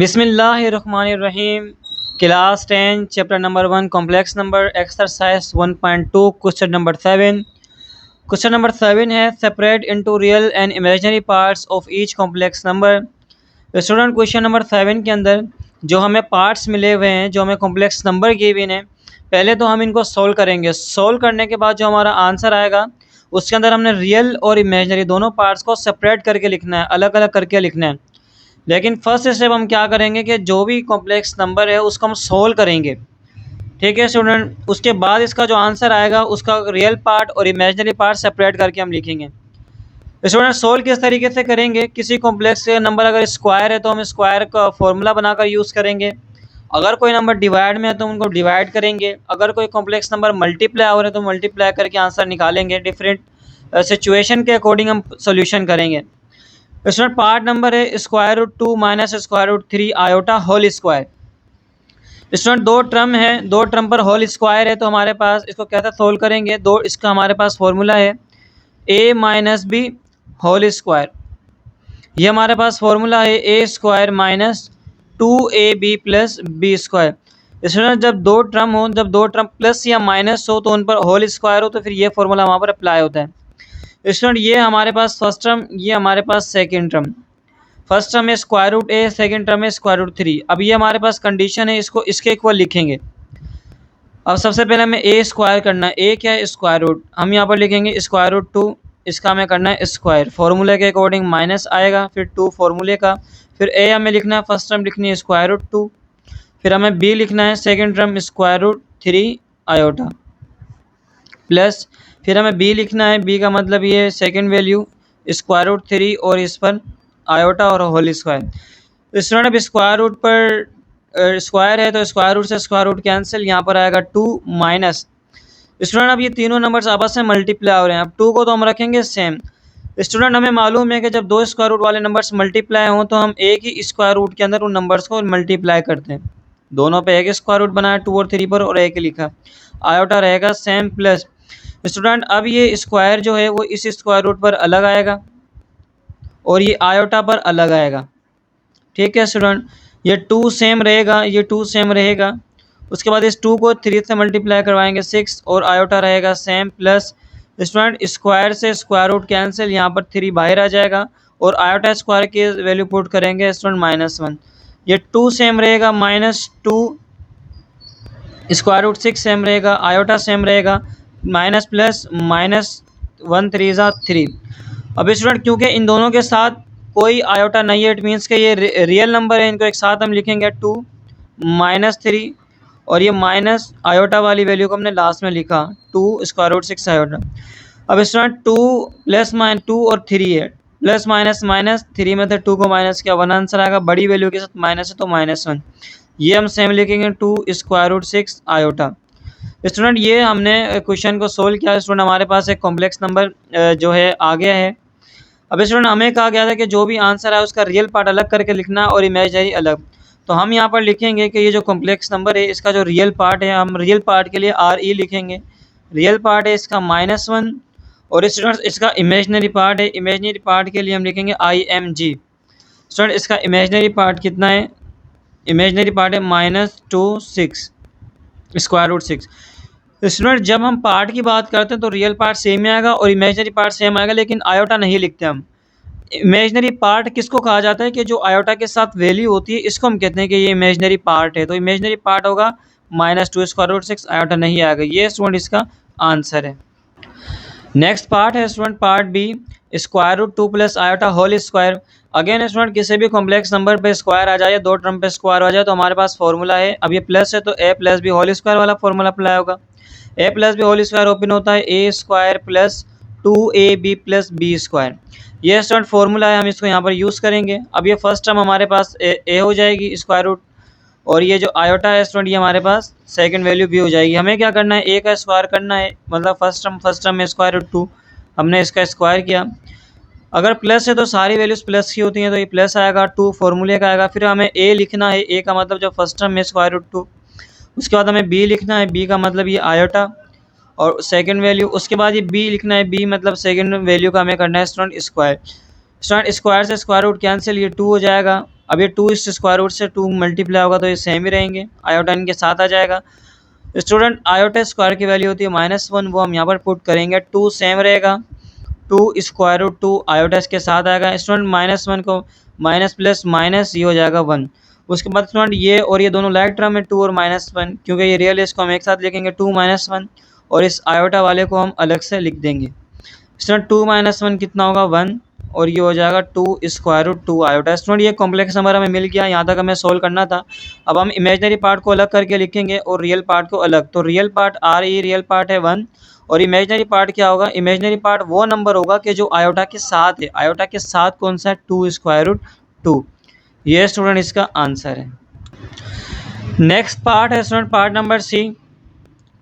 बिस्मिल्लाहिर्रहमानिर्रहीम। Class 10 chapter number 1 complex number exercise 1.2 question number 7। Question number 7 है separate into real and imaginary parts of each complex number. Student question number 7 के अंदर जो हमें parts मिले हुए हैं, जो हमें कॉम्प्लेक्स नंबर गिवन है, पहले तो हम इनको सोल्व करेंगे। सोल्व करने के बाद जो हमारा आंसर आएगा उसके अंदर हमने रियल और इमेजिनरी दोनों पार्ट्स को सेपरेट करके लिखना है, अलग अलग करके लिखना है। लेकिन फर्स्ट स्टेप हम क्या करेंगे कि जो भी कॉम्प्लेक्स नंबर है उसको हम सोल्व करेंगे। ठीक है स्टूडेंट, उसके बाद इसका जो आंसर आएगा उसका रियल पार्ट और इमेजिनरी पार्ट सेपरेट करके हम लिखेंगे। स्टूडेंट सोल्व किस तरीके से करेंगे, किसी कॉम्प्लेक्स नंबर अगर स्क्वायर है तो हम स्क्वायर का फॉर्मूला बनाकर यूज़ करेंगे। अगर कोई नंबर डिवाइड में है तो उनको डिवाइड करेंगे। अगर कोई कॉम्प्लेक्स नंबर मल्टीप्लाई हो रहा है तो मल्टीप्लाई करके आंसर निकालेंगे। डिफरेंट सिचुएशन के अकॉर्डिंग हम सोल्यूशन करेंगे। स्टूडेंट पार्ट नंबर है square root 2 minus square root 3 iota whole square. Student दो टर्म है, दो टर्म पर होल स्क्वायर है, तो हमारे पास इसको कैसे सोल्व करेंगे। दो इसका हमारे पास फॉर्मूला है a minus B whole square. ये हमारे पास फॉर्मूला है a square minus 2ab plus B square. Student जब दो टर्म हो, जब दो टर्म प्लस या माइनस हो तो उन पर होल स्क्वायर हो तो फिर ये फॉर्मूला वहाँ पर अप्लाई होता है। स्टूडेंट ये हमारे पास फर्स्ट टर्म, ये हमारे पास सेकंड टर्म। फर्स्ट टर्म है स्क्वायर रूट ए, सेकेंड टर्म है स्क्वायर रूट 3। अब ये हमारे पास कंडीशन है, इसको इसके इक्वल लिखेंगे। अब सबसे पहले हमें ए स्क्वायर करना है। ए क्या है? Square root. हम यहाँ पर लिखेंगे स्क्वायर रूट 2, इसका हमें करना है स्क्वायर। फॉर्मूले के अकॉर्डिंग माइनस आएगा, फिर 2 फॉर्मूले का, फिर ए हमें लिखना है, फर्स्ट टर्म लिखनी है स्क्वायर रूट 2, फिर हमें बी लिखना है second term square root 3 iota, plus फिर हमें बी लिखना है, बी का मतलब ये सेकेंड वैल्यू स्क्वायर रूट 3 और इस पर आयोटा और होल स्क्वायर। स्टूडेंट अब स्क्वायर रूट पर स्क्वायर है तो स्क्वायर रूट से स्क्वायर रूट कैंसिल, यहाँ पर आएगा 2 माइनस। स्टूडेंट अब ये तीनों नंबर्स आपस में मल्टीप्लाई हो रहे हैं। अब 2 को तो हम रखेंगे सेम। स्टूडेंट हमें मालूम है कि जब दो स्क्वायर रूट वाले नंबर्स मल्टीप्लाई हों तो हम एक ही स्क्वायर रूट के अंदर उन नंबर्स को मल्टीप्लाई करते हैं। दोनों पे एक स्क्वायर रूट बनाया 2 और 3 पर, और एक लिखा, आयोटा रहेगा सेम प्लस। स्टूडेंट अब ये स्क्वायर जो है वो इस स्क्वायर रूट पर अलग आएगा और ये आयोटा पर अलग आएगा। ठीक है स्टूडेंट, ये 2 सेम रहेगा, ये 2 सेम रहेगा। उसके बाद इस 2 को 3 से मल्टीप्लाई करवाएंगे 6 और आयोटा रहेगा सेम प्लस। स्टूडेंट स्क्वायर से स्क्वायर रूट कैंसिल, यहाँ पर 3 बाहर आ जाएगा और आयोटा स्क्वायर की वैल्यू पुट करेंगे स्टूडेंट -1। ये 2 सेम रहेगा, -2 स्क्वायर रूट 6 सेम रहेगा, आयोटा सेम रहेगा, माइनस प्लस -1 3 3। अब स्टूडेंट क्योंकि इन दोनों के साथ कोई आयोटा नहीं है, इट मीन्स के ये रियल नंबर है, इनको एक साथ हम लिखेंगे 2 -3 और ये माइनस आयोटा वाली वैल्यू को हमने लास्ट में लिखा 2 स्क्वायर रूट 6 आयोटा। अब स्टूडेंट 2 प्लस माइनस 2 और 3 है, प्लस माइनस माइनस 3 में से 2 को माइनस किया 1 आंसर आएगा, बड़ी वैल्यू के साथ माइनस है तो -1। ये हम सेम लिखेंगे 2 स्क्वायर रूट 6 आयोटा। स्टूडेंट ये हमने क्वेश्चन को सोल्व किया। स्टूडेंट हमारे पास एक कॉम्प्लेक्स नंबर जो है आ गया है। अब स्टूडेंट हमें कहा गया था कि जो भी आंसर है उसका रियल पार्ट अलग करके लिखना और इमेजिनरी अलग। तो हम यहाँ पर लिखेंगे कि ये जो कॉम्प्लेक्स नंबर है इसका जो रियल पार्ट है, हम रियल पार्ट के लिए RE लिखेंगे। रियल पार्ट है इसका -1 और स्टूडेंट इसका इमेजिनरी पार्ट है, इमेजिनरी पार्ट के लिए हम लिखेंगे IMG। स्टूडेंट इसका इमेजिनरी पार्ट कितना है? इमेजिनरी पार्ट है -2 6 स्क्वायर रूट 6। स्टूडेंट जब हम पार्ट की बात करते हैं तो रियल पार्ट सेम आएगा और इमेजिनरी पार्ट सेम आएगा, लेकिन आयोटा नहीं लिखते हम। इमेजिनरी पार्ट किसको कहा जाता है कि जो आयोटा के साथ वैल्यू होती है, इसको हम कहते हैं कि ये इमेजिनरी पार्ट है। तो इमेजिनरी पार्ट होगा -2 स्क्वायर रूट 6, आयोटा नहीं आएगा। ये स्टूडेंट इसका आंसर है। नेक्स्ट पार्ट है student part B, square root 2 plus iota whole square. Again student किसी भी कॉम्प्लेक्स नंबर पे स्क्वायर आ जाए, दो टर्म पे स्क्वायर आ जाए तो हमारे पास फॉर्मूला है। अब ये प्लस है तो a plus B whole square वाला फॉर्मूला अप्लाई होगा। a plus B whole square open होता है a square plus 2ab plus B square. ये स्टूडेंट फॉर्मूला है, हम इसको यहाँ पर यूज़ करेंगे। अब ये फर्स्ट टर्म हमारे पास a हो जाएगी स्क्वायर रूट, और ये जो आयोटा है स्टूडेंट ये हमारे पास सेकंड वैल्यू भी हो जाएगी। हमें क्या करना है? a का स्क्वायर करना है, मतलब फर्स्ट टर्म में स्क्वायर रूट 2, हमने इसका स्क्वायर किया। अगर प्लस है तो सारी वैल्यूज प्लस की होती हैं, तो ये प्लस आएगा, 2 फॉर्मूले का आएगा। फिर हमें a लिखना है, a का मतलब जो फर्स्ट टर्म में स्क्वायर रूट 2। उसके बाद हमें b लिखना है, b का मतलब ये आयोटा और सेकंड वैल्यू। उसके बाद ये b लिखना है, b मतलब सेकंड वैल्यू का हमें करना है स्टूडेंट स्क्वायर। स्टूडेंट स्क्वायर से स्क्वायर रूट कैंसिल, ये 2 हो जाएगा। अब ये 2 इस स्क्वायर रूट से 2 मल्टीप्लाई होगा तो ये सेम ही रहेंगे, आयोटा इनके साथ आ जाएगा। स्टूडेंट आयोटा स्क्वायर की वैल्यू होती है -1, वो हम यहाँ पर पुट करेंगे, 2 सेम रहेगा, 2 स्क्वायर रूट 2 आयोटा इसके साथ आएगा। स्टूडेंट -1 को माइनस प्लस माइनस ये हो जाएगा 1। उसके बाद स्टूडेंट ये और ये दोनों लाइक टर्म है 2 और -1, क्योंकि ये रियल है इसको हम एक साथ लिखेंगे 2 -1 और इस आयोटा वाले को हम अलग से लिख देंगे। स्टूडेंट 2 -1 कितना होगा 1 और ये हो जाएगा 2 स्क्वायर रूट 2 आयोटा। स्टूडेंट ये कॉम्प्लेक्स नंबर हमें मिल गया, यहाँ तक हमें सोल्व करना था। अब हम इमेजनरी पार्ट को अलग करके लिखेंगे और रियल पार्ट को अलग। तो रियल पार्ट रियल पार्ट है 1 और इमेजनरी पार्ट क्या होगा, इमेजनरी पार्ट वो नंबर होगा कि जो आयोटा के साथ है। आयोटा के साथ कौन सा है, 2 स्क्वायर रूट 2। ये स्टूडेंट इसका आंसर है। नेक्स्ट पार्ट है स्टूडेंट पार्ट नंबर सी।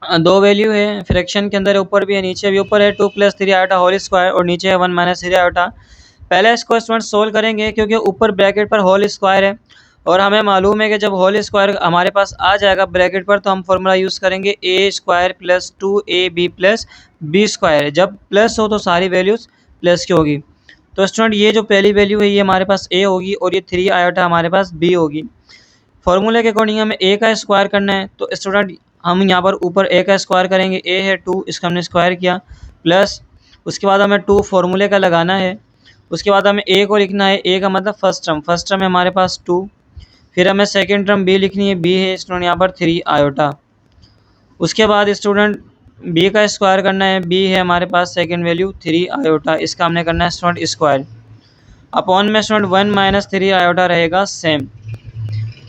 दो वैल्यू है, फ्रैक्शन के अंदर ऊपर भी है नीचे भी। ऊपर है 2 + 3 आयोटा होल स्क्वायर और नीचे है 1 - 3 आयोटा। पहले इसको स्टूडेंट सोल्व करेंगे क्योंकि ऊपर ब्रैकेट पर होल स्क्वायर है और हमें मालूम है कि जब होल स्क्वायर हमारे पास आ जाएगा ब्रैकेट पर तो हम फॉर्मूला यूज़ करेंगे a² + 2ab + b²। जब प्लस हो तो सारी वैल्यूज़ प्लस की होगी। तो स्टूडेंट ये जो पहली वैल्यू है ये हमारे पास a होगी और ये 3 आयोटा हमारे पास b होगी। फॉर्मूले के अकॉर्डिंग हमें a का स्क्वायर करना है, तो स्टूडेंट हम यहाँ पर ऊपर a का स्क्वायर करेंगे। a है 2, इसका हमने स्क्वायर किया, प्लस उसके बाद हमें 2 फॉर्मूले का लगाना है। उसके बाद हमें a को लिखना है, a का मतलब फर्स्ट टर्म है हमारे पास 2। फिर हमें सेकेंड टर्म b लिखनी है, b है स्टूडेंट यहाँ पर 3 आयोटा। उसके बाद स्टूडेंट b का स्क्वायर करना है, b है हमारे पास सेकेंड वैल्यू 3 आयोटा, इसका हमने करना है स्टूडेंट स्क्वायर। अपॉन में स्टूडेंट 1 - 3 आयोटा रहेगा सेम।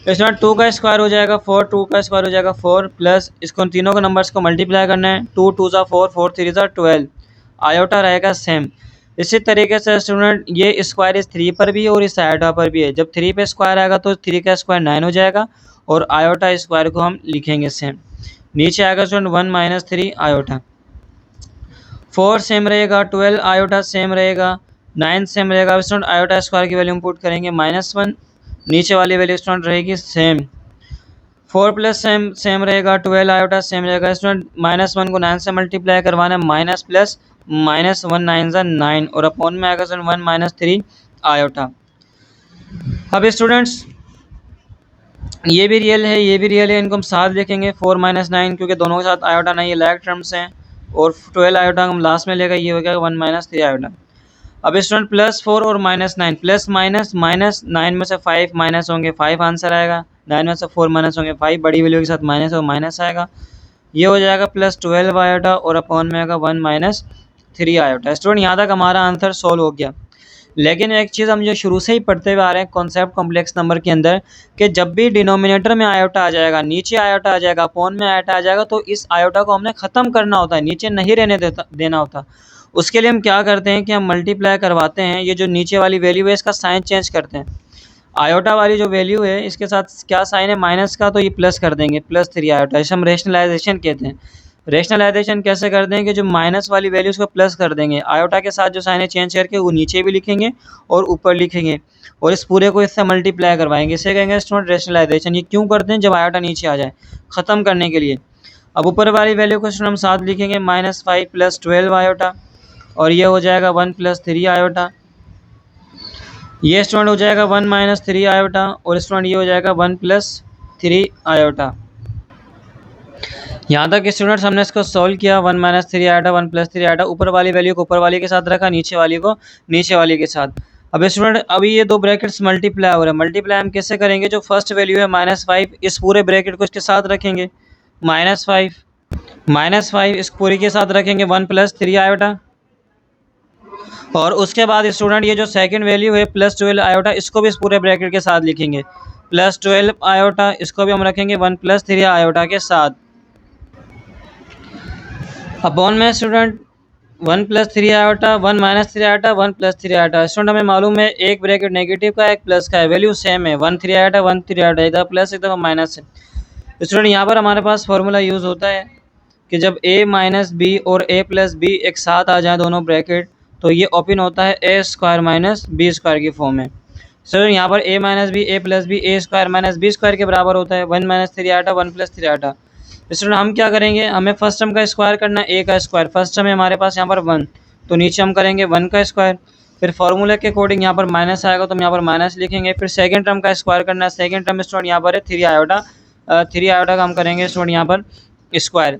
इसमें 2 का स्क्वायर हो जाएगा 4, 2 का स्क्वायर हो जाएगा 4, प्लस इसको तीनों के नंबर्स को मल्टीप्लाई करना है, 2 2 ज़ा 4, 4 3 ज़ा 12, आयोटा रहेगा सेम। इसी तरीके से स्टूडेंट ये स्क्वायर इस 3 पर भी है और इस आयोटा पर भी है। जब 3 पे स्क्वायर आएगा तो 3 का स्क्वायर 9 हो जाएगा और आयोटा स्क्वायर को हम लिखेंगे सेम। नीचे आएगा स्टूडेंट 1 - 3 आयोटा। 4 सेम रहेगा, 12 आयोटा सेम रहेगा, 9 सेम रहेगा। स्टूडेंट आयोटा स्क्वायर की वैल्यू हम पुट करेंगे -1, नीचे वाली वैल्यू स्टूडेंट रहेगी सेम। 4 प्लस सेम रहेगा, 12 आयोटा सेम रहेगा। स्टूडेंट -1 को 9 से मल्टीप्लाई करवाना है, माइनस प्लस -1 9 ज़ा 9 और अपॉन में आएगा स्टूडेंट 1 - 3 आयोटा। अब स्टूडेंट्स ये भी रियल है ये भी रियल है, इनको हम साथ लिखेंगे 4 - 9 क्योंकि दोनों के साथ आयोटा नहीं, ये लाइक टर्म्स हैं, और 12 आयोटा हम लास्ट में लेगा, ये हो गया 1 - 3 आयोटा। अब स्टूडेंट +4 और -9, प्लस माइनस माइनस 9 में से 5 माइनस होंगे 5 आंसर आएगा, 9 में से 4 माइनस होंगे 5, बड़ी वैल्यू के साथ माइनस और माइनस आएगा, ये हो जाएगा +12 आयोटा और अपॉन में आएगा 1 - 3 आयोटा। स्टूडेंट यहाँ तक हमारा आंसर सोल्व हो गया। लेकिन एक चीज़ हम जो शुरू से ही पढ़ते हुए आ रहे हैं कॉन्सेप्ट कॉम्प्लेक्स नंबर के अंदर, कि जब भी डिनोमिनेटर में आयोटा आ जाएगा, नीचे आयोटा आ जाएगा, अपॉन में आयोटा आ जाएगा, तो इस आयोटा को हमने ख़त्म करना होता है, नीचे नहीं रहने देना होता। उसके लिए हम क्या करते हैं कि हम मल्टीप्लाई करवाते हैं, ये जो नीचे वाली वैल्यू है इसका साइन चेंज करते हैं। आयोटा वाली जो वैल्यू है इसके साथ क्या साइन है माइनस का, तो ये प्लस कर देंगे, +3 आयोटा। इसे हम रेशनलाइजेशन कहते हैं। रेशनलाइजेशन कैसे कर देंगे, जो माइनस वाली वैल्यू उसको प्लस कर देंगे, आयोटा के साथ जो साइन है चेंज करके वो नीचे भी लिखेंगे और ऊपर लिखेंगे और इस पूरे को इससे मल्टीप्लाई करवाएंगे, इसे कहेंगे स्टूडेंट रेशनलाइजेशन। ये क्यों करते हैं, जब आयोटा नीचे आ जाए, ख़त्म करने के लिए। अब ऊपर वाली वैल्यू को स्टूडेंट हम साथ लिखेंगे, -5 + 12 आयोटा और ये हो जाएगा 1 + 3 आयोटा। ये स्टूडेंट हो जाएगा 1 - 3 आयोटा और स्टूडेंट ये हो जाएगा 1 + 3 आयोटा। यहाँ तक स्टूडेंट्स हमने इसको सॉल्व किया, 1 - 3 आयोटा 1 + 3 आयोटा, ऊपर वाली वैल्यू को ऊपर वाली के साथ रखा, नीचे वाली को नीचे वाली के साथ। अब स्टूडेंट अभी ये दो ब्रैकेट्स मल्टीप्लाई हो रहे हैं, मल्टीप्लाई हम कैसे करेंगे, जो फर्स्ट वैल्यू है -5, इस पूरे ब्रैकेट को इसके साथ रखेंगे, -5 इस पूरी के साथ रखेंगे 1 + 3 आयोटा, और उसके बाद स्टूडेंट ये जो सेकंड वैल्यू है +12 आयोटा, इसको भी इस पूरे ब्रैकेट के साथ लिखेंगे, +12 आयोटा, इसको भी हम रखेंगे 1 + 3 आयोटा के साथ। अपॉन में student 1 + 3 iota 1 - 3 iota 1 + 3 iota. Student हमें मालूम है एक ब्रैकेट नेगेटिव का एक प्लस का है, वैल्यू सेम है, 1 3 आयोटा 1 3 आयोटा, इधर प्लस इधर माइनस है। स्टूडेंट यहाँ पर हमारे पास फॉर्मूला यूज़ होता है कि जब a - b और a + b एक साथ आ जाए दोनों ब्रैकेट, तो ये ओपन होता है a² - b² की फॉर्म में। सर यहाँ पर a - b a + b a² - b² के बराबर होता है, 1 - 3 आयोटा 1 + 3 आयोटा। स्टूडेंट हम क्या करेंगे, हमें फर्स्ट टर्म का स्क्वायर करना है, a का स्क्वायर, फर्स्ट टर्म है हमारे पास यहाँ पर 1, तो नीचे हम करेंगे 1 का स्क्वायर, फिर फार्मूले के अकॉर्डिंग यहाँ पर माइनस आएगा तो हम यहाँ पर माइनस लिखेंगे। फिर सेकंड टर्म का स्क्वायर करना है। सेकंड टर्म स्टूडेंट यहाँ पर है 3 आयोटा, 3 आयोटा का हम करेंगे स्टूडेंट यहाँ पर स्क्वायर।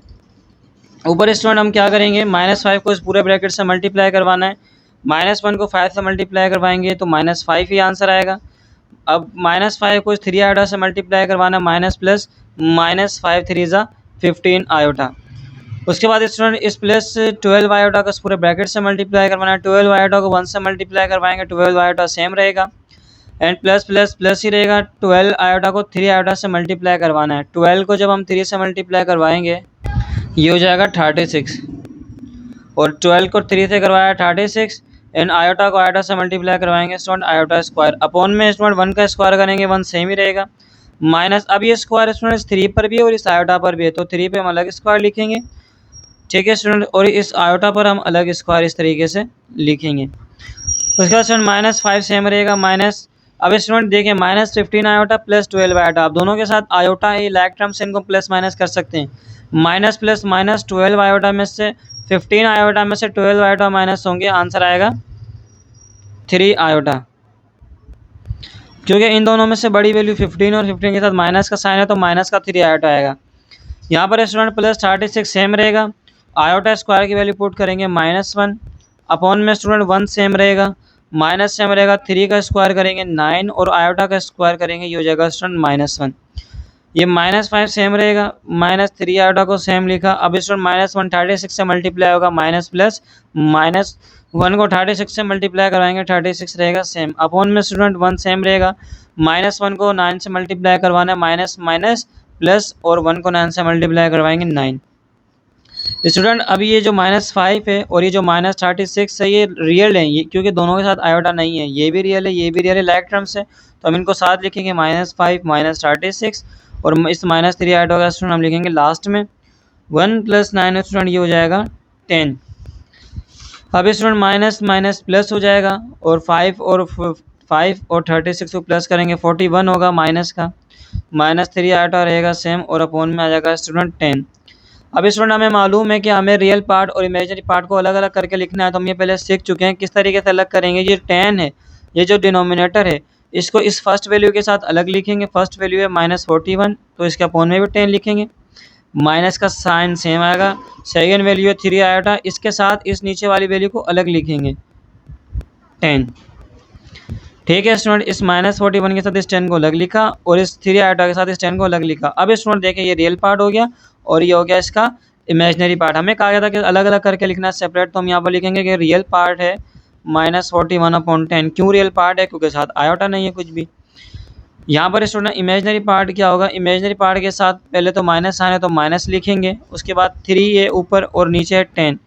ऊपर स्टूडेंट हम क्या करेंगे, -5 को इस पूरे ब्रैकेट से मल्टीप्लाई करवाना है। -1 को 5 से मल्टीप्लाई करवाएंगे तो -5 ही आंसर आएगा। अब -5 को 3 आयोटा से मल्टीप्लाई करवाना, माइनस प्लस -5 3 ज़ा 15 आयोटा। उसके बाद स्टूडेंट इस प्लस 12 आयोटा का पूरे ब्रैकेट से मल्टीप्लाई करवाना है। 12 आयोटा को 1 से मल्टीप्लाई करवाएंगे, 12 आयोटा सेम रहेगा एंड प्लस प्लस प्लस ही रहेगा। 12 आयोटा को 3 आयोटा से मल्टीप्लाई करवाना है। 12 को जब हम 3 से मल्टीप्लाई करवाएंगे ये हो जाएगा 36 और 12 को 3 से करवाया 36 एंड आयोटा को आयोटा से मल्टीप्लाई करवाएंगे स्टूडेंट आयोटा स्क्वायर। अपॉन में स्टूडेंट 1 का स्क्वायर करेंगे 1 सेम ही रहेगा। माइनस अब ये स्क्वायर स्टूडेंट इस 3 पर भी है और इस आयोटा पर भी है तो 3 पे हम अलग स्क्वायर लिखेंगे, ठीक है स्टूडेंट, और इस आयोटा पर हम अलग स्क्वायर इस तरीके से लिखेंगे। उसके बाद स्टूडेंट -5 सेम रहेगा माइनस। अब स्टूडेंट देखिए -15 आयोटा प्लस 12 आयोटा, आप दोनों के साथ आयोटा है लाइक टर्म से इनको प्लस माइनस कर सकते हैं। माइनस प्लस माइनस 12 आयोटा में से 15 आयोटा में से 12 आयोटा माइनस होंगे, आंसर आएगा 3 आयोटा, क्योंकि इन दोनों में से बड़ी वैल्यू 15 और 15 के साथ माइनस का साइन है तो माइनस का 3 आयोटा आएगा। यहाँ पर स्टूडेंट प्लस 36 सेम रहेगा, आयोटा स्क्वायर की वैल्यू पुट करेंगे -1 अपॉन में स्टूडेंट 1 सेम रहेगा, माइनस सेम रहेगा, 3 का स्क्वायर करेंगे 9 और आयोटा का स्क्वायर करेंगे ये हो जाएगा स्टूडेंट -1। ये -5 सेम रहेगा, -3 आयोटा को सेम लिखा। अब स्टूडेंट -1 36 से मल्टीप्लाई होगा, माइनस प्लस -1 को 36 से मल्टीप्लाई कराएंगे 36 रहेगा सेम। अपॉन में स्टूडेंट 1 सेम रहेगा, -1 को 9 से मल्टीप्लाई करवाना है, माइनस माइनस प्लस और 1 को 9 से मल्टीप्लाई करवाएंगे 9। स्टूडेंट अब ये जो -5 है और ये जो -36 है ये रियल है, ये क्योंकि दोनों के साथ आयोटा नहीं है, ये भी रियल है ये भी रियल है लाइक टर्म्स है तो हम इनको साथ लिखेंगे -5 -36 और इस -3 आयोटा का स्टूडेंट हम लिखेंगे लास्ट में 1 + 9 स्टूडेंट ये हो जाएगा 10। अब स्टूडेंट माइनस माइनस प्लस हो जाएगा और 5 और 36 को प्लस करेंगे 41 होगा माइनस का, -3 आयोटा रहेगा सेम और अपॉन में आ जाएगा स्टूडेंट 10। अब स्टूडेंट हमें मालूम है कि हमें रियल पार्ट और इमेजिनरी पार्ट को अलग अलग करके लिखना है तो हम ये पहले सीख चुके हैं किस तरीके से अलग करेंगे। ये 10 है, ये जो डिनोमिनेटर है इसको इस फर्स्ट वैल्यू के साथ अलग लिखेंगे। फर्स्ट वैल्यू है -41 तो इसके अपॉन में भी 10 लिखेंगे, माइनस का साइन सेम आएगा। सेकेंड वैल्यू है 3 आयोटा, इसके साथ इस नीचे वाली वैल्यू को अलग लिखेंगे 10, ठीक है स्टूडेंट। इस -41 के साथ इस 10 को अलग लिखा और इस 3 आयोटा के साथ इस 10 को अलग लिखा। अब स्टूडेंट देखें ये रियल पार्ट हो गया और ये हो गया इसका इमेजिनरी पार्ट। हमें कहा गया था कि अलग अलग करके लिखना है सेपरेट, तो हम यहाँ पर लिखेंगे कि रियल पार्ट है -41/10। क्यों रियल पार्ट है? क्योंकि साथ आयोटा नहीं है कुछ भी। यहाँ पर स्टूडेंट इमेजिनरी पार्ट क्या होगा, इमेजिनरी पार्ट के साथ पहले तो माइनस आने तो माइनस लिखेंगे, उसके बाद 3 है ऊपर और नीचे है 10।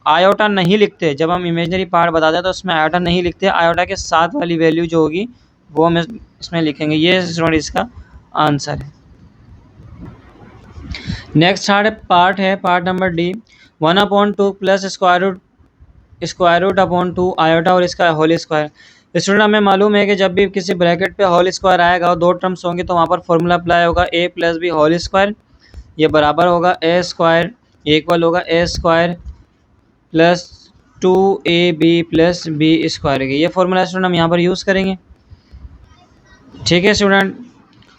आयोटा नहीं लिखते, जब हम इमेजिनरी पार्ट बताते हैं तो उसमें आयोटा नहीं लिखते, आयोटा के साथ वाली वैल्यू जो होगी वो हम इसमें लिखेंगे। ये स्टूडेंट इसका आंसर है। नेक्स्ट पार्ट है part number D, 1/2 plus square root upon 2 iota और इसका होल स्क्वायर। स्टूडेंट हमें मालूम है कि जब भी किसी ब्रैकेट पे होल स्क्वायर आएगा और 2 टर्म्स होंगे तो वहाँ पर फॉर्मूला अप्लाई होगा a + b होल स्क्वायर, ये बराबर होगा a स्क्वायर, इक्वल होगा a square plus 2ab + b square. ये फॉर्मूला स्टूडेंट हम यहाँ पर यूज़ करेंगे, ठीक है स्टूडेंट।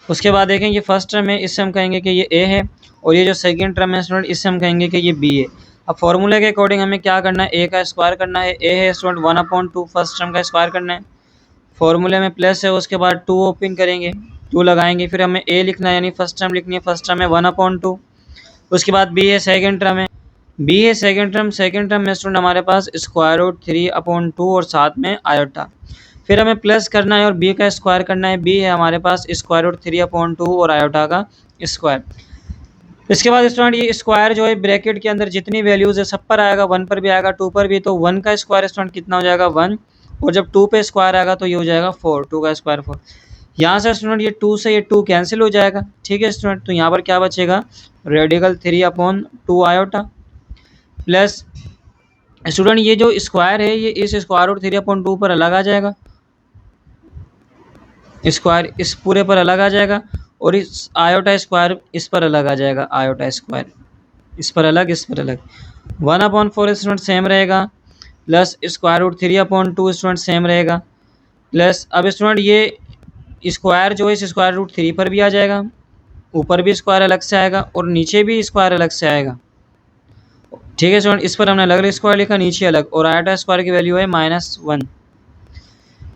उसके बाद देखें ये फर्स्ट टर्म है, इससे हम कहेंगे कि ये a है और ये जो सेकेंड टर्म है स्टूडेंट इससे हम कहेंगे कि ये b है। अब फॉर्मूले के अकॉर्डिंग हमें क्या करना है, a का स्क्वायर करना है। a है स्टूडेंट 1/2, फर्स्ट टर्म का स्क्वायर करना है। फॉर्मूले में प्लस है, उसके बाद 2 ओपन करेंगे, 2 लगाएंगे, फिर हमें a लिखना है यानी फर्स्ट टर्म लिखनी है। फर्स्ट टर्म है 1/2, उसके बाद b है सेकेंड टर्म है, b है सेकेंड टर्म में स्टूडेंट हमारे पास स्क्वायर रूट 3/2 और साथ में आयोटा। फिर हमें प्लस करना है और b का स्क्वायर करना है। b है हमारे पास स्क्वायर रूट 3/2 और आयोटा का स्क्वायर। इसके बाद स्टूडेंट ये स्क्वायर जो है ब्रैकेट के अंदर जितनी वैल्यूज़ है सब पर आएगा, 1 पर भी आएगा 2 पर भी, तो 1 का स्क्वायर स्टूडेंट कितना हो जाएगा 1 और जब 2 पे स्क्वायर आएगा तो ये हो जाएगा 4, 2 का स्क्वायर 4। यहाँ से स्टूडेंट ये 2 से ये 2 कैंसिल हो जाएगा, ठीक है स्टूडेंट। तो यहाँ पर क्या बचेगा, रेडिकल 3/2 आयोटा प्लस स्टूडेंट ये जो स्क्वायर है ये इस स्क्वायर रूट 3/2 पर अलग आ जाएगा, स्क्वायर इस पूरे पर अलग आ जाएगा और इस आयोटा स्क्वायर इस पर अलग आ जाएगा, आयोटा स्क्वायर इस पर अलग इस पर अलग। 1/4 स्टूडेंट सेम रहेगा plus square root 3/2 student same रहेगा, प्लस अब स्टूडेंट ये स्क्वायर जो है इस स्क्वायर रूट 3 पर भी आ जाएगा, ऊपर भी स्क्वायर अलग से आएगा और नीचे भी स्क्वायर अलग से आएगा। ठीक है स्टूडेंट, इस पर हमने अलग अलग स्क्वायर लिखा, नीचे अलग, और आयोटा स्क्वायर की वैल्यू है -1।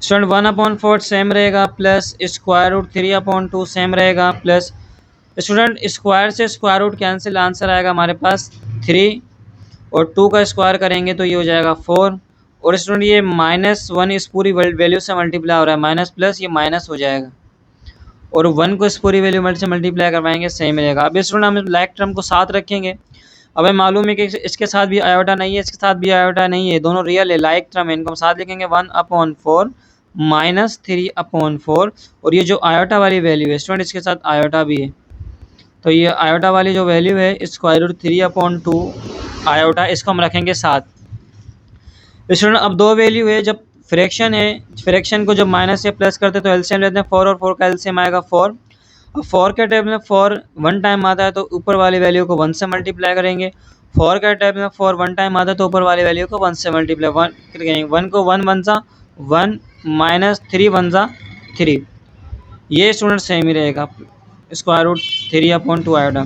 स्टूडेंट 1/4 सेम रहेगा, प्लस स्क्वायर रूट 3/2 सेम रहेगा, प्लस स्टूडेंट स्क्वायर से स्क्वायर रूट कैंसिल, आंसर आएगा हमारे पास 3 और 2 का स्क्वायर करेंगे तो ये हो जाएगा 4। और स्टूडेंट ये -1 इस पूरी वैल्यू से मल्टीप्लाई हो रहा है, माइनस प्लस ये माइनस हो जाएगा और 1 को इस पूरी वैल्यू से मल्टीप्लाई करवाएंगे, सही मिलेगा। अब स्टूडेंट हम लाइक टर्म को साथ रखेंगे, अब हमें मालूम है कि इसके साथ भी आयोटा नहीं है, इसके साथ भी आयोटा नहीं है, दोनों रियल है, लाइक टर्म है, इनको हम साथ लिखेंगे 1/4 -3/4 और ये जो आयोटा वाली वैल्यू है स्टूडेंट इसके साथ आयोटा भी है, तो ये आयोटा वाली जो वैल्यू है स्क्वायर रूट 3/2 आयोटा, इसको हम रखेंगे साथ। स्टूडेंट अब दो वैल्यू है, जब फ्रैक्शन है, फ्रैक्शन को जब माइनस से प्लस करते हैं तो एलसीएम लेते हैं, 4 और 4 का एलसीएम आएगा 4। अब 4 के टाइप में 4 1 टाइम आता है तो ऊपर वाली वैल्यू को 1 से मल्टीप्लाई करेंगे, 4 के टाइप में 4 1 टाइम आता है तो ऊपर वाली वैल्यू को 1 से मल्टीप्लाई 1 करेंगे, 1 को 1 1 सा 1 -3 1 सा 3, ये स्टूडेंट सेम ही रहेगा स्क्वायर रूट 3/2 आयोटा।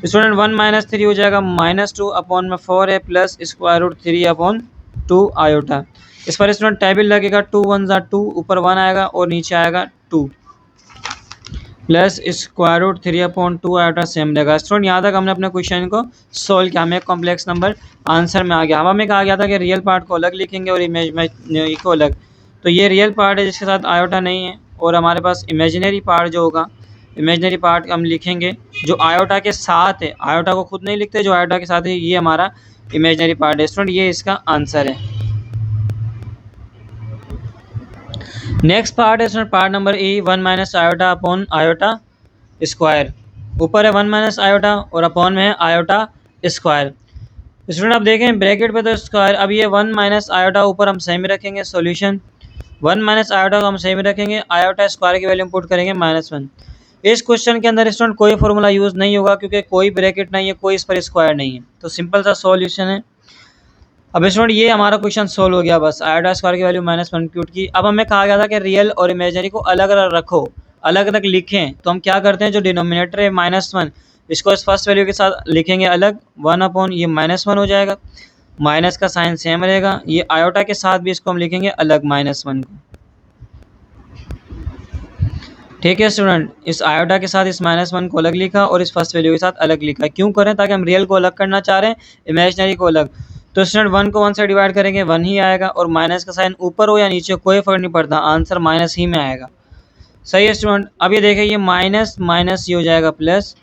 स्टूडेंट 1 -3 हो जाएगा, -2/4 है प्लस स्क्वायर रूट 3/2 आयोटा। इस पर स्टूडेंट टेबल लगेगा, 2 1 सा 2, ऊपर 1 आएगा और नीचे आएगा 2 plus square root 3/2 iota same रहेगा। स्टूडेंट यहाँ तक हमने अपने क्वेश्चन को सोल्व किया, हमें कॉम्प्लेक्स नंबर आंसर में आ गया। हमें कहा गया था कि रियल पार्ट को अलग लिखेंगे और इमेज को अलग, तो ये रियल पार्ट है जिसके साथ आयोटा नहीं है, और हमारे पास इमेजिनरी पार्ट जो होगा, इमेजिनरी पार्ट हम लिखेंगे जो आयोटा के साथ है, आयोटा को खुद नहीं लिखते, जो आयोटा के साथ है ये हमारा इमेजिनरी पार्ट है। स्टूडेंट ये इसका आंसर है। नेक्स्ट पार्ट है स्टूडेंट पार्ट नंबर ई, 1 - आयोटा अपॉन आयोटा स्क्वायर। ऊपर है 1 - आयोटा और अपॉन में है आयोटा स्क्वायर। स्टूडेंट आप देखें ब्रैकेट पे तो स्क्वायर, अब ये 1 - आयोटा ऊपर हम सेम रखेंगे, सॉल्यूशन 1 - आयोटा को हम सेम रखेंगे, आयोटा स्क्वायर की वैल्यू पुट करेंगे -1। इस क्वेश्चन के अंदर स्टूडेंट कोई फॉर्मूला यूज़ नहीं होगा क्योंकि कोई ब्रैकेट नहीं है, कोई इस पर स्क्वायर नहीं है, तो सिंपल सा सॉल्यूशन है। अब स्टूडेंट ये हमारा क्वेश्चन सोल्व हो गया, बस आयोटा स्क्वायर की वैल्यू -1 क्यूट की। अब हमें कहा गया था कि रियल और इमेजिनरी को अलग अलग रखो, अलग अलग लिखें, तो हम क्या करते हैं, जो डिनोमिनेटर है -1 इसको इस फर्स्ट वैल्यू के साथ लिखेंगे अलग, 1/, ये -1 हो जाएगा, माइनस का साइन सेम रहेगा, ये आयोटा के साथ भी इसको हम लिखेंगे अलग -1 को। ठीक है स्टूडेंट, इस आयोटा के साथ इस -1 को अलग लिखा और इस फर्स्ट वैल्यू के साथ अलग लिखा, क्यों करें, ताकि हम रियल को अलग करना चाह रहे हैं, इमेजिनरी को अलग। तो स्टूडेंट 1 को 1 से डिवाइड करेंगे 1 ही आएगा, और माइनस का साइन ऊपर हो या नीचे कोई फर्क नहीं पड़ता, आंसर माइनस ही में आएगा। सही है स्टूडेंट। अब ये देखिए ये माइनस माइनस ये हो जाएगा प्लस,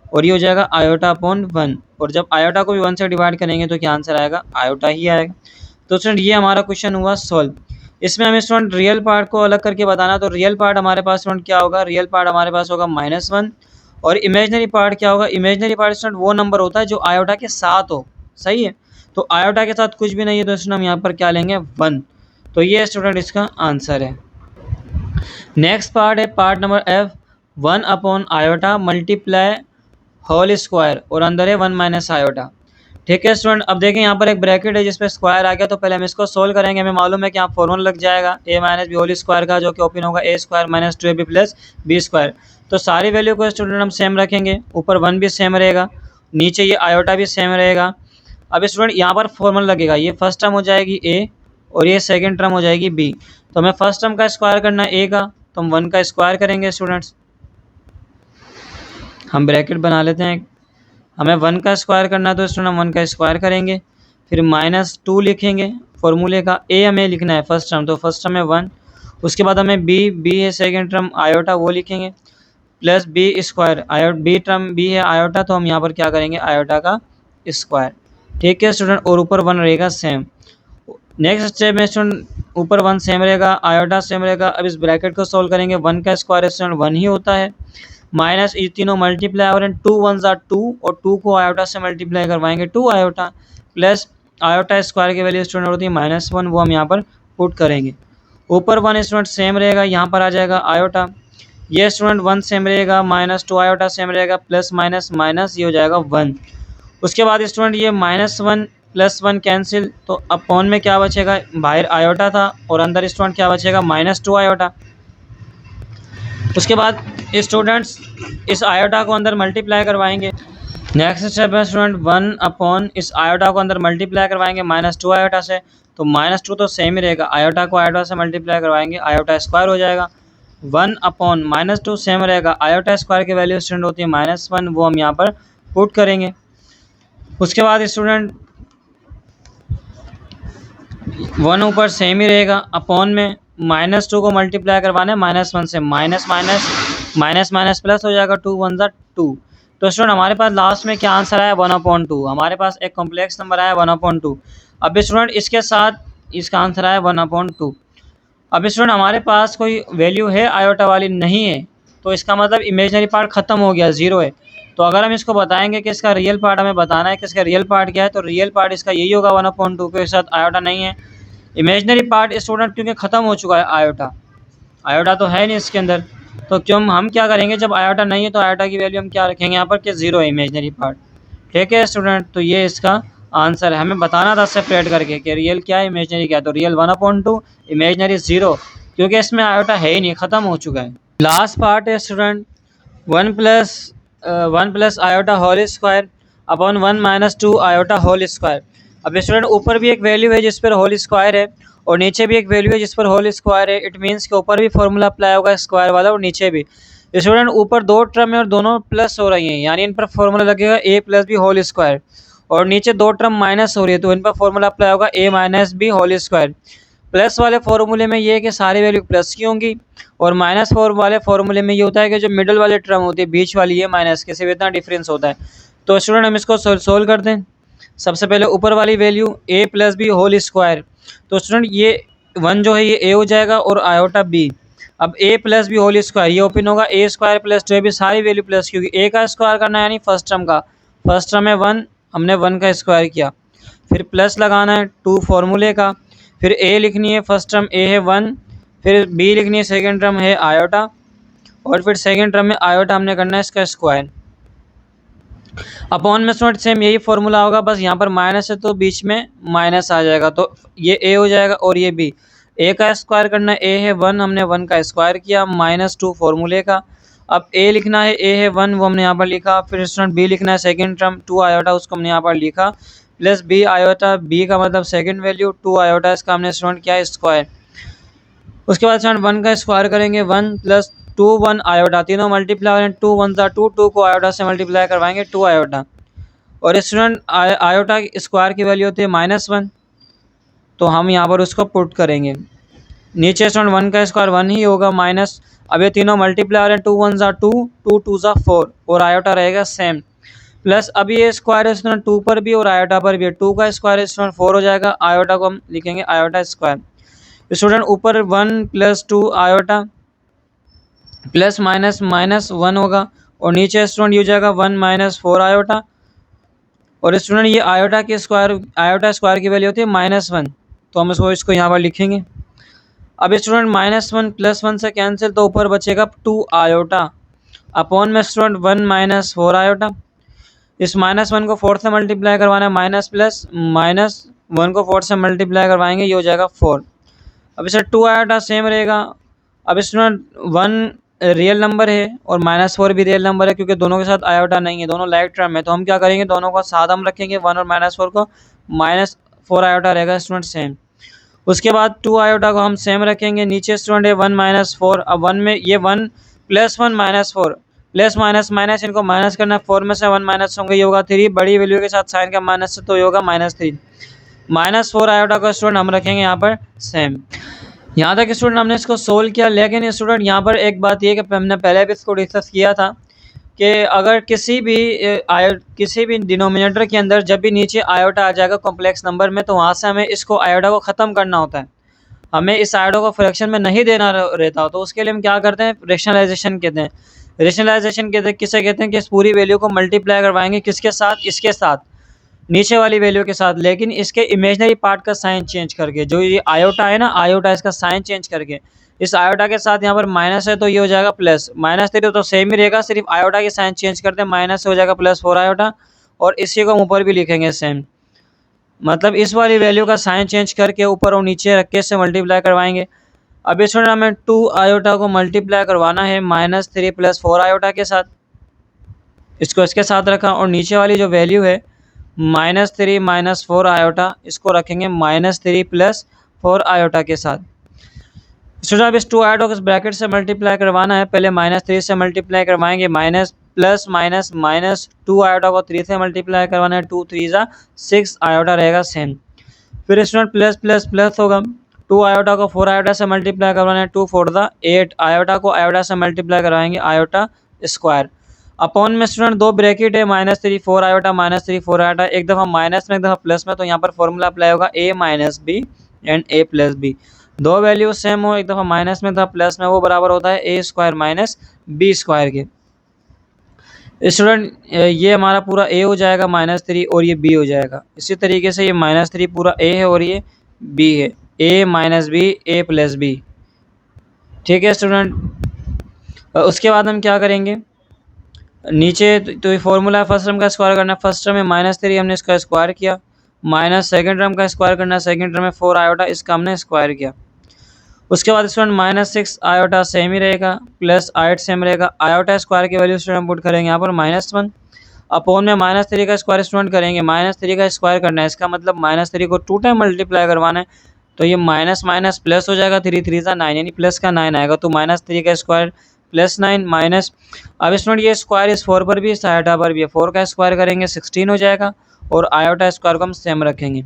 और ये हो जाएगा आयोटा अपॉन 1, और जब आयोटा को भी 1 से डिवाइड करेंगे तो क्या आंसर आएगा, आयोटा ही आएगा। तो स्टूडेंट ये हमारा क्वेश्चन हुआ सॉल्व। इसमें हमें स्टूडेंट रियल पार्ट को अलग करके बताना, तो रियल पार्ट हमारे पास स्टूडेंट क्या होगा, रियल पार्ट हमारे पास होगा -1, और इमेजिनरी पार्ट क्या होगा, इमेजिनरी पार्ट स्टूडेंट वो नंबर होता है जो आयोटा के साथ हो। सही है, तो आयोटा के साथ कुछ भी नहीं है तो स्टूडेंट हम यहाँ पर क्या लेंगे 1, तो ये स्टूडेंट इसका आंसर है। नेक्स्ट पार्ट है part number F, 1/, iota multiply whole square, और अंदर है 1 - आयोटा। ठीक है स्टूडेंट, अब देखें यहाँ पर एक ब्रैकेट है जिसपे स्क्वायर आ गया, तो पहले हम इसको सोल्व करेंगे। हमें मालूम है कि यहाँ फॉर्मूला लग जाएगा a - b होल स्क्वायर का, जो कि ओपन होगा a² - 2ab + b²। तो सारी वैल्यू को स्टूडेंट हम सेम रखेंगे, ऊपर 1 भी सेम रहेगा, नीचे ये आयोटा भी सेम रहेगा। अब स्टूडेंट यहाँ पर फॉर्मूला लगेगा, ये फर्स्ट टर्म हो जाएगी a और ये सेकेंड टर्म हो जाएगी b। तो हमें फर्स्ट टर्म का स्क्वायर करना है a का, तो हम 1 का स्क्वायर करेंगे स्टूडेंट्स, हम ब्रैकेट बना लेते हैं। हमें 1 का स्क्वायर करना है तो स्टूडेंट हम 1 का स्क्वायर करेंगे, फिर -2 लिखेंगे, फॉर्मूले का a हमें लिखना है फर्स्ट टर्म, तो फर्स्ट टर्म है 1, उसके बाद हमें b है सेकेंड टर्म आयोटा वो लिखेंगे, plus b², b term b है आयोटा, तो हम यहाँ पर क्या करेंगे आयोटा का स्क्वायर। ठीक है स्टूडेंट, और ऊपर 1 रहेगा सेम। नेक्स्ट स्टेप में स्टूडेंट ऊपर 1 सेम रहेगा, आयोटा सेम रहेगा। अब इस ब्रैकेट को सोल्व करेंगे, 1 का स्क्वायर स्टूडेंट 1 ही होता है, माइनस ये तीनों मल्टीप्लाई और 2 1 2, और 2 को आयोटा से मल्टीप्लाई करवाएंगे 2 आयोटा, प्लस आयोटा स्क्वायर की वैल्यू स्टूडेंट होती है -1, वो हम यहाँ पर पुट करेंगे। ऊपर 1 स्टूडेंट सेम रहेगा, यहाँ पर आ जाएगा आयोटा, ये स्टूडेंट 1 सेम रहेगा, -2 आयोटा सेम रहेगा, प्लस माइनस माइनस ये हो जाएगा 1। उसके बाद स्टूडेंट ये -1 +1 कैंसिल, तो अपॉन में क्या बचेगा, बाहर आयोटा था और अंदर स्टूडेंट क्या बचेगा, -2 आयोटा। उसके बाद स्टूडेंट्स इस आयोटा को अंदर मल्टीप्लाई करवाएंगे। नेक्स्ट स्टेप है स्टूडेंट 1 अपॉन इस आयोटा को अंदर मल्टीप्लाई करवाएंगे -2 आयोटा से, तो -2 तो सेम ही रहेगा, आयोटा को आयोटा से मल्टीप्लाई करवाएंगे, आयोटा स्क्वायर हो जाएगा। 1 अपॉन -2 सेम रहेगा, आयोटा स्क्वायर की वैल्यू स्टूडेंट होती है -1, वो हम यहाँ पर पुट करेंगे। उसके बाद स्टूडेंट 1 ऊपर सेम ही रहेगा, अपॉन में -2 को मल्टीप्लाई करवाना है -1 से, माइनस माइनस माइनस प्लस हो जाएगा, 2 1 2। तो स्टूडेंट हमारे पास लास्ट में क्या आंसर आया, 1/2। हमारे पास एक कॉम्प्लेक्स नंबर आया 1/2। अब स्टूडेंट इसके साथ इसका आंसर आया 1/2। अब स्टूडेंट हमारे पास कोई वैल्यू है आयोटा वाली नहीं है, तो इसका मतलब इमेजनरी पार्ट खत्म हो गया, जीरो है। तो अगर हम इसको बताएंगे कि इसका रियल पार्ट हमें बताना है कि इसका रियल पार्ट क्या है, तो रियल पार्ट इसका यही होगा 1/2 के साथ आयोटा नहीं है। इमेजनरी पार्ट स्टूडेंट क्योंकि ख़त्म हो चुका है, आयोटा आयोटा तो है नहीं इसके अंदर, तो क्यों हम क्या करेंगे, जब आयोटा नहीं है तो आयोटा की वैल्यू हम क्या रखेंगे यहाँ पर कि जीरो है इमेजनरी पार्ट। ठीक है स्टूडेंट, तो ये इसका आंसर है, हमें बताना था सेपरेट करके कि रियल क्या है इमेजनरी क्या है, तो रियल 1/2, इमेजनरी 0, क्योंकि इसमें आयोटा है ही नहीं, ख़त्म हो चुका है। लास्ट पार्ट है student 1 plus iota whole square upon 1 - 2 iota whole square. अब स्टूडेंट ऊपर भी एक वैल्यू है जिस पर होल स्क्वायर है और नीचे भी एक वैल्यू है जिस पर होल स्क्वायर है, इट मीन्स के ऊपर भी फॉर्मूला अप्लाई होगा स्क्वायर वाला और नीचे भी। स्टूडेंट ऊपर दो टर्म है और दोनों प्लस हो रही हैं, यानी इन पर फॉर्मूला लगेगा a + b होल स्क्वायर, और नीचे दो टर्म माइनस हो रही है तो इन पर फॉर्मूला अप्लाई होगा a - b whole square. Plus वाले फॉर्मूले में ये है कि सारी वैल्यू प्लस की होंगी, और -4 वाले फॉर्मूले में ये होता है कि जो मिडल वाले टर्म होती है बीच वाली, ये माइनस के, सिर्फ इतना डिफरेंस होता है। तो स्टूडेंट हम इसको सोल्व करते हैं। सबसे पहले ऊपर वाली value a + b whole square, तो स्टूडेंट ये 1 जो है ये a हो जाएगा और आयोटा b। अब a + b होल स्क्वायर ये ओपन होगा, a² + 2 भी सारी वैल्यू प्लस, क्योंकि a का स्क्वायर करना है यानी फर्स्ट टर्म का, फर्स्ट टर्म है 1, हमने 1 का स्क्वायर किया, फिर प्लस लगाना है 2 फॉर्मूले का, फिर a लिखनी है, फर्स्ट टर्म a है 1, फिर b लिखनी है, सेकेंड टर्म है आयोटा, और फिर सेकेंड टर्म में आयोटा हमने करना है इसका स्क्वायर। अपॉन में स्टूडेंट सेम यही फॉर्मूला होगा, बस यहाँ पर माइनस है तो बीच में माइनस आ जाएगा, तो ये a हो जाएगा और ये b। a का स्क्वायर करना है, a है 1, हमने 1 का स्क्वायर किया, -2 फॉर्मूले का। अब a लिखना है, a है 1 वो हमने यहाँ पर लिखा, फिर स्टूडेंट b लिखना है सेकेंड टर्म 2 आयोटा, उसको हमने यहाँ पर लिखा, प्लस b आयोटा, b का मतलब सेकेंड वैल्यू, 2 आयोटा इसका हमने स्टूडेंट क्या है स्क्वायर। उसके बाद स्टूडेंट 1 का स्क्वायर करेंगे, 1 + 2 1 आयोटा, तीनों मल्टीप्लाई करें, 2 1 2, 2 को आयोटा से मल्टीप्लाई करवाएंगे 2 आयोटा, और स्टूडेंट आयोटा स्क्वायर की वैल्यू होती है -1, तो हम यहाँ पर उसको पुट करेंगे। नीचे स्टूडेंट 1 का स्क्वायर 1 ही होगा माइनस, अब ये तीनों मल्टीप्लाई करें, 2 1 2, 2 2 4, और आयोटा रहेगा सेम, प्लस अब ये स्क्वायर है स्टूडेंट 2 पर भी और आयोटा पर भी है, 2 का स्क्वायर स्टूडेंट 4 हो जाएगा, आयोटा को हम लिखेंगे आयोटा स्क्वायर। स्टूडेंट ऊपर 1 + 2 आयोटा प्लस माइनस -1 होगा, और नीचे स्टूडेंट ये हो जाएगा 1 - 4 आयोटा, और स्टूडेंट ये आयोटा स्क्वायर की वैल्यू होती है -1, तो हम इसको यहाँ पर लिखेंगे। अब स्टूडेंट -1 + 1 से कैंसिल, तो ऊपर बचेगा 2 आयोटा, अपॉन में स्टूडेंट 1 - 4 आयोटा। इस -1 को 4 से मल्टीप्लाई करवाना है, माइनस प्लस -1 को 4 से मल्टीप्लाई करवाएंगे, ये हो जाएगा 4। अब इसे 2 आयोटा सेम रहेगा। अब स्टूडेंट 1 रियल नंबर है और -4 भी रियल नंबर है, क्योंकि दोनों के साथ आयोटा नहीं है, दोनों लाइक टर्म है, तो हम क्या करेंगे, दोनों को साथ हम रखेंगे, 1 और -4 को, -4 आयोटा रहेगा स्टूडेंट सेम। उसके बाद 2 आयोटा को हम सेम रखेंगे, नीचे स्टूडेंट है 1 - 4, अब 1 में ये 1 + 1 -4, प्लस माइनस माइनस इनको माइनस करना, 4 में से 1 माइनस होंगे, ये होगा 3, बड़ी वैल्यू के साथ साइन का माइनस है तो ये होगा -3। -4 आयोटा का स्टूडेंट हम रखेंगे यहाँ पर सेम। यहाँ तक स्टूडेंट हमने इसको सोल्व किया, लेकिन स्टूडेंट यहाँ पर एक बात ये कि हमने पहले भी इसको डिस्कस किया था कि अगर किसी भी डिनोमिनेटर के अंदर जब भी नीचे आयोटा आ जाएगा कॉम्प्लेक्स नंबर में, तो वहाँ से हमें इसको आयोटा को ख़त्म करना होता है, हमें इस आयोटा को फ्रैक्शन में नहीं देना रहता, तो उसके लिए हम क्या करते हैं, रेशनलाइजेशन कहते हैं। रेशनलाइजेशन किसे कहते हैं कि इस पूरी वैल्यू को मल्टीप्लाई करवाएंगे किसके साथ, इसके साथ, नीचे वाली वैल्यू के साथ, लेकिन इसके इमेजनरी पार्ट का साइन चेंज करके, जो ये आयोटा है ना, आयोटा इसका साइन चेंज करके, इस आयोटा के साथ यहाँ पर माइनस है तो ये हो जाएगा प्लस, -3 तो सेम ही रहेगा, सिर्फ आयोटा के साइन चेंज करते हैं, माइनस हो जाएगा +4 आयोटा, और इसी को हम ऊपर भी लिखेंगे सेम। मतलब इस वाली वैल्यू का साइन चेंज करके ऊपर और नीचे रख के से मल्टीप्लाई करवाएंगे। अब इस स्टूडेंट हमें 2 आयोटा को मल्टीप्लाई करवाना है -3 + 4 आयोटा के साथ। इसको इसके साथ रखा और नीचे वाली जो वैल्यू है -3 - 4 आयोटा, इसको रखेंगे -3 + 4 आयोटा के साथ। स्टूडेंट अब इस 2 आयोटा को इस ब्रैकेट से मल्टीप्लाई करवाना है। पहले -3 से मल्टीप्लाई करवाएंगे, minus plus minus minus 2 iota को 3 से मल्टीप्लाई करवाना है, 2 3 ज़ा 6 आयोटा रहेगा सेम। फिर स्टूडेंट प्लस प्लस प्लस होगा, 2 आयोटा को 4 आयोटा से मल्टीप्लाई करवाना है, 2 4 ज़ा 8 आयोटा को आयोटा से मल्टीप्लाई करवाएंगे, आयोटा स्क्वायर। अपॉन में स्टूडेंट 2 ब्रैकेट है, -3 4 आयोटा -3 4 आयोटा, एक दफ़ा माइनस में एक दफ़ा प्लस में, तो यहाँ पर फॉर्मूला अप्लाई होगा a - b and a + b। दो वैल्यू सेम हो, एक दफ़ा माइनस में एक दफ़ा प्लस में, वो बराबर होता है a² - b² के। स्टूडेंट ये हमारा पूरा a हो जाएगा -3 और ये b हो जाएगा। इसी तरीके से ये -3 पूरा a है और ये b है, a - b a + b। ठीक है स्टूडेंट। उसके बाद हम क्या करेंगे, नीचे तो ये फॉर्मूला फर्स्ट टर्म का स्क्वायर करना है। फर्स्ट टर्म में -3 हमने इसका स्क्वायर किया, माइनस सेकेंड टर्म का स्क्वायर करना है, सेकेंड टर्म में 4 आयोटा, इसका हमने स्क्वायर किया। उसके बाद स्टूडेंट -6 आयोटा सेम ही रहेगा, +8 सेम रहेगा। आयोटा स्क्वायर की वैल्यू स्टूडेंट पुट करेंगे यहाँ पर -1 अपॉन में -3 का स्क्वायर स्टूडेंट करेंगे, -3 का स्क्वायर करना है, इसका मतलब -3 को 2 टाइम मल्टीप्लाई करवाना है, तो ये माइनस माइनस प्लस हो जाएगा, 3 3 ज़ा 9 यानी प्लस का 9 आएगा, तो -3 का स्क्वायर +9 माइनस। अब स्टूडेंट ये स्क्वायर इस 4 पर भी इस आयोटा पर भी है, 4 का स्क्वायर करेंगे 16 हो जाएगा और आयोटा स्क्वायर को हम सेम रखेंगे।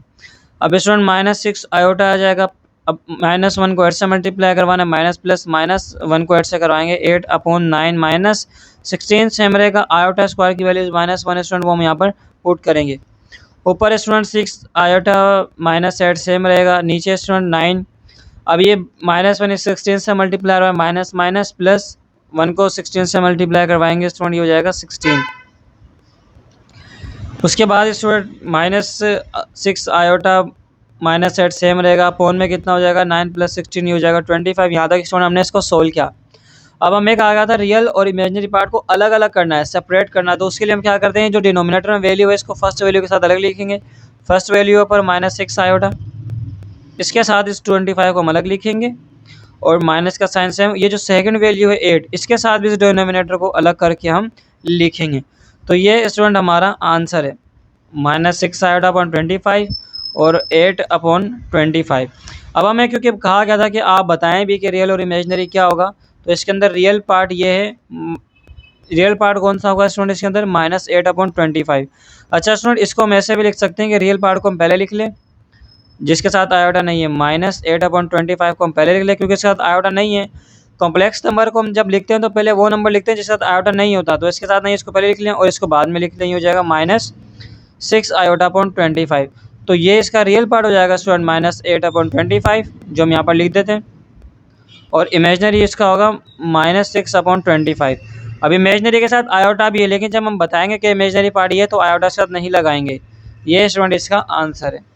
अब स्टूडेंट -6 आयोटा आ जाएगा। अब -1 को 8 से मल्टीप्लाई करवाना है, माइनस प्लस -1 को 8 से करवाएंगे, 8 अपॉन 9 -16 सेम रहेगा। आयोटा स्क्वायर की वैल्यू -1 स्टूडेंट वो हम यहाँ पर पुट करेंगे। ऊपर स्टूडेंट 6 आयोटा -8 सेम रहेगा, नीचे स्टूडेंट 9। अब ये -1 16 से मल्टीप्लाई करवाए, माइनस माइनस प्लस 1 को 16 से मल्टीप्लाई करवाएंगे स्टूडेंट, ये हो जाएगा 16। उसके बाद स्टूडेंट -6 आयोटा -8 सेम रहेगा, अपॉन में कितना हो जाएगा 9 + 16 हो जाएगा 25। यहाँ तक स्टूडेंट हमने इसको सोल्व किया। अब हमें कहा गया था रियल और इमेजिनरी पार्ट को अलग अलग करना है, सेपरेट करना है, तो उसके लिए हम क्या करते हैं, जो डिनोमिनेटर में वैल्यू है इसको फर्स्ट वैल्यू के साथ अलग लिखेंगे। फर्स्ट वैल्यू पर -6 आयोटा, इसके साथ इस 25 को हम अलग लिखेंगे और माइनस का साइन सेम। ये जो सेकंड वैल्यू है 8, इसके साथ भी इस डिनोमिनेटर को अलग करके हम लिखेंगे। तो ये स्टूडेंट हमारा आंसर है, -6 आयोटा अपॉन 25 और 8 अपॉन 25। अब हमें क्योंकि कहा गया था कि आप बताएं भी कि रियल और इमेजिनरी क्या होगा, तो इसके अंदर रियल पार्ट ये है, रियल पार्ट कौन सा होगा स्टूडेंट इसके अंदर, -8 अपॉन 25। अच्छा स्टूडेंट, इसको हम ऐसे भी लिख सकते हैं कि रियल पार्ट को हम पहले लिख लें जिसके साथ आयोटा नहीं है, -8 अपॉन 25 को हम पहले लिख लें क्योंकि इसके साथ आयोटा नहीं है। कॉम्प्लेक्स नंबर को हम जब लिखते हैं तो पहले वो नंबर लिखते हैं जिसके साथ आयोटा नहीं होता, तो इसके साथ नहीं, इसको पहले लिख लें और इसको बाद में लिख लें, ये हो जाएगा -6 आयोटा अपॉन 25। तो ये इसका रियल पार्ट हो जाएगा स्टूडेंट -8 अपॉन 25, जो हम यहाँ पर लिख देते हैं, और इमेजनरी इसका होगा -6 अपॉन 25। अब इमेजनरी के साथ आयोटा भी है, लेकिन जब हम बताएंगे कि इमेजनरी पार्ट ये है तो आयोटा के साथ नहीं लगाएंगे। ये स्टूडेंट इसका आंसर है।